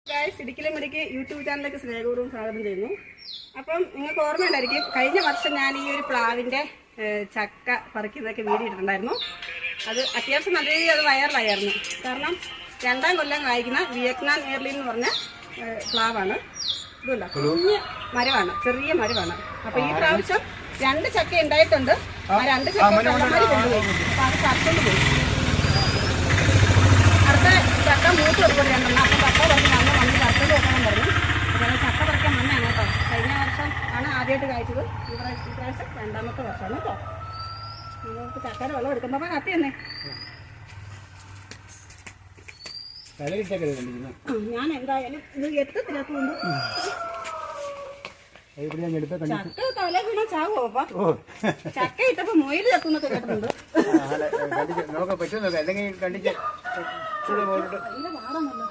Guys, ഇടുക്കിലെ മിടുക്കി YouTube ചാനലിലേക്ക് സ്നേഹപൂർവ്വം സ്വാഗതം ചെയ്യുന്നു. അപ്പം നിങ്ങൾക്ക് ഓർമ്മയുണ്ടായിരിക്കും, കഴിഞ്ഞ വർഷം ഞാൻ ഈ ഒരു പ്ലാവിൻ്റെ ചക്ക പറിക്കുന്നതൊക്കെ വീഡിയോ ഇട്ടിട്ടുണ്ടായിരുന്നു. അത് അത്യാവശ്യം നല്ല രീതിയിൽ അത് വൈറലായിരുന്നു. കാരണം 2ാം കൊല്ലം കായ്ക്കുന്ന വിയറ്റ്നാം എയർലി എന്ന് പറഞ്ഞ പ്ലാവാണ്. ഇതല്ല, കുഞ്ഞ് മരമാണ്, ചെറിയ മരമാണ്. അപ്പോൾ ഈ പ്രാവശ്യം 2 ചക്ക ഉണ്ടായിട്ടുണ്ട്. ആ 2 ചക്ക കൊണ്ടുപോയി. അപ്പോൾ അത് പറിച്ചുകൊണ്ട് പോയി. അടുത്ത ചക്ക മൂത്ത് കൊടുക്കും 2 അപ്പം ചക്ക പറഞ്ഞ് വന്ന് പറിച്ചുകൊണ്ട് വെക്കണം പറഞ്ഞു. അപ്പോൾ ചക്ക പറിക്കാൻ വന്നതാണ് കേട്ടോ. കഴിഞ്ഞ വർഷം ആണ് ആദ്യമായിട്ട് കായ്ച്ചത്. ഈ പ്രാവശ്യം 2ാമത്തെ വർഷമാണ് കേട്ടോ. നമുക്ക് ചക്കയുടെ വെള്ളം എടുക്കുമ്പോൾ കത്തി തന്നെ. ഞാൻ എന്തായാലും ഇത് എത്തത്തില്ലാത്തതുകൊണ്ട് ചക്ക തല വീണ ചാവോ? ചക്ക ഇട്ടപ്പോ മൊയില് ചക്കുന്നൊക്കെ കേട്ടിട്ടുണ്ട്. പറ്റുന്നൊക്കെ അല്ലെങ്കിൽ കണ്ടിച്ച് പാടാണല്ലോ.